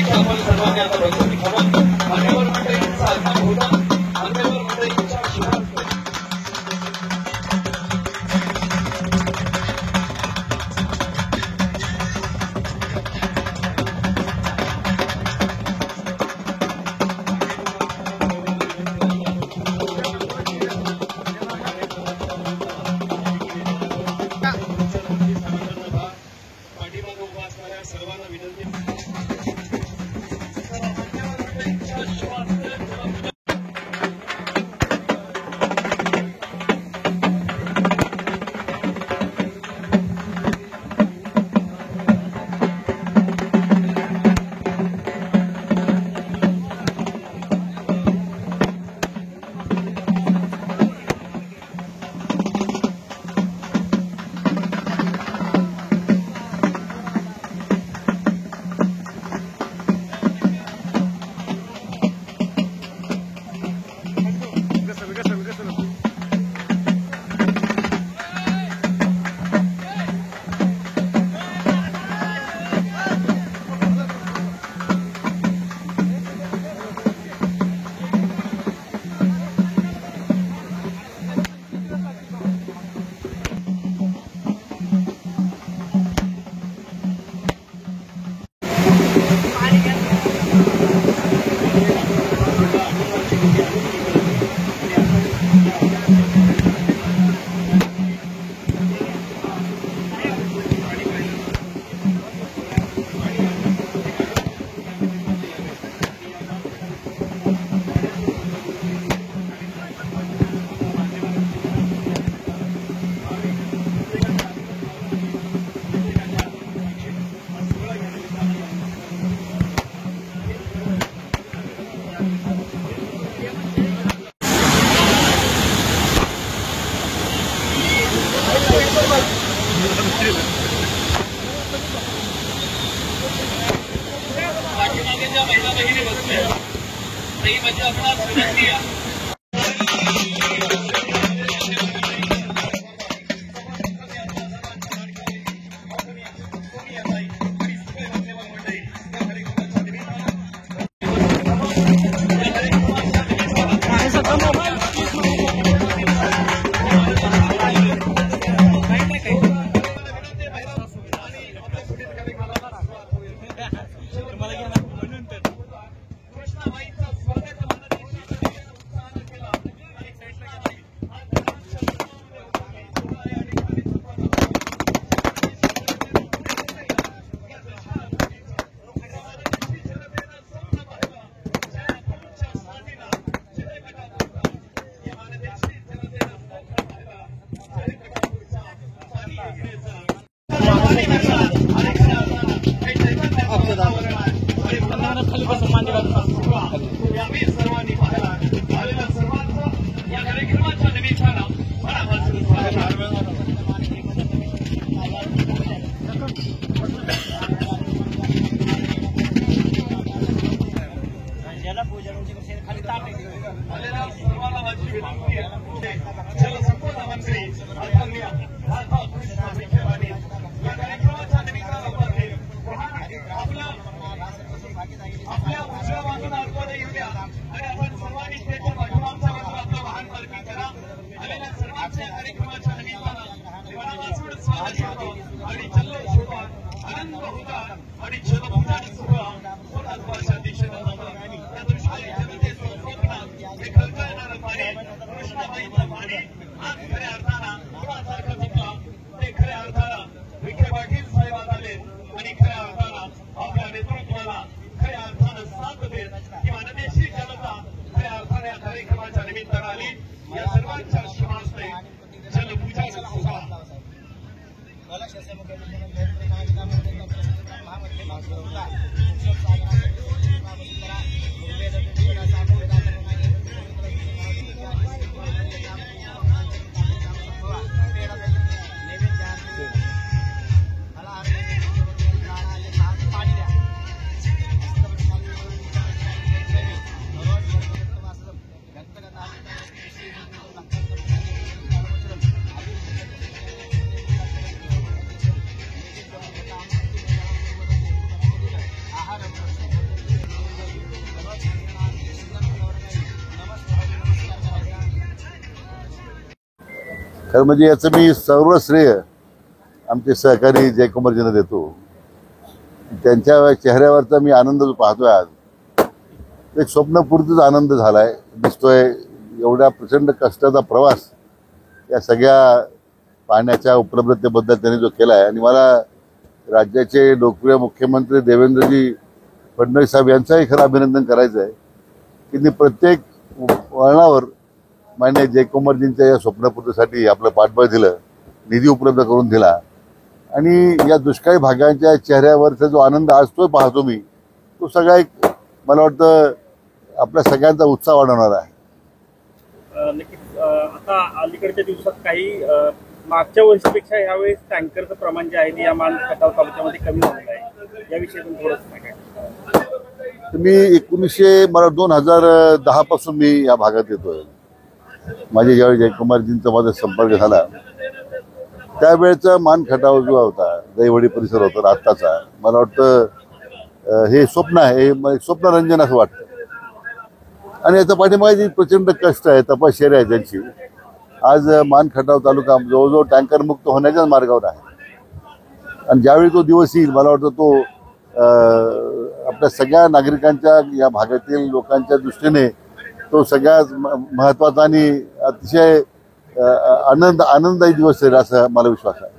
आहे की आपण सर्वांनी आता बघतो खरं मान्यवर मंडळींचा आगमन होता. मान्यवर मंडळींच्या शुभारंभ सर्वांना विनंती पाठीमागे ज्या महिला भगिनी बसल्या ते म्हणजे आपला विनंती आहे. सर्वांनी पाहिला आलेल्या सर्वांचं या कार्यक्रमाच्या निमित्तानं मनापासून स्वागत. आलेल्या सर्वांना माझी विनंती आहे जलसंपदा मंत्री आदरणीय राधाकृष्ण विखे पाटील या कार्यक्रमाच्या निमित्तानं आपल्या उजव्या बाजूला आतमध्ये येऊया आणि आपण सर्वांनी स्टेजच्या पाठीमागच्या बाजूला आपलं वाहन पार्किंग करा. आलेल्या सर्वांच्या कार्यक्रमाच्या निमित्तानं मनापासून स्वागत करतो आणि जल्लोष होता, आनंद होता आणि जलपूजन सोहळा भारतवर्षाच्या दिशेनं जातो. त्या दृष्टीने जनतेचं स्वप्न हे खळखळणारं पाणी कृष्णाबाईचं पाणी आज खऱ्या अर्थानं पुरासारखं टिकलं. ते खऱ्या अर्थानं विखे पाटील साहेब आले आणि खऱ्या अर्थानं आपल्या नेतृत्वाला खऱ्या अर्थानं साथ देत किंवा नदेशी जनता खऱ्या अर्थाने या कार्यक्रमाच्या निमित्तानं आली. या सर्वांच्या शुभास्ते जलपूजन सोहळा आहार खरं म्हणजे याचं मी सर्व श्रेय आमचे सहकारी जयकुमारजींना देतो. त्यांच्या चेहऱ्यावरचा मी आनंद जो पाहतोय आज, एक स्वप्नपूर्तीच आनंद झालाय दिसतोय. एवढ्या प्रचंड कष्टाचा प्रवास या सगळ्या पाण्याच्या उपलब्धतेबद्दल त्यांनी जो केला आहे, आणि मला राज्याचे लोकप्रिय मुख्यमंत्री देवेंद्रजी फडणवीस साहेब यांचंही खरं अभिनंदन करायचं आहे की त्यांनी प्रत्येक वळणावर मान्य जयकुमारजींच्या या स्वप्नपूर्तीसाठी आपलं पाठबळ दिलं, निधी उपलब्ध करून दिला, आणि या दुष्काळी भागांच्या चेहऱ्यावरचा जो आनंद आज तो पाहतो मी, तो सगळा एक मला वाटतं आपल्या सगळ्यांचा उत्साह वाढवणार आहे. नक्कीच आता अलीकडच्या दिवसात काही मागच्या वर्षीपेक्षा यावेळेस टँकरचं प्रमाण जे आहे ते या मान खटाव तालुक्यामध्ये कमी झालेलं आहे. याविषयी पण थोडंसं सांगा. मी 2010 पासून मी या भागात येतोय. माझे ज्यावेळी जयकुमारजींचा माझा संपर्क झाला त्यावेळेचा मान खटाव जो होता, दहिवडी परिसर होता आत्ताचा, मला वाटतं हे स्वप्न आहे, हे स्वप्नरंजन असं वाटतं. आणि याचा पाठीमागे प्रचंड कष्ट आहे, तपश्चर्या आहे त्यांची. आज मान खटाव तालुका जवळजवळ टँकर मुक्त होण्याच्याच मार्गावर आहे. आणि ज्यावेळी तो दिवस येईल, मला वाटतं तो आपल्या सगळ्या नागरिकांच्या, या भागातील लोकांच्या दृष्टीने तो सगळ्यात महत्त्वाचा आणि अतिशय आनंददायी दिवस आहे, असा मला विश्वास आहे.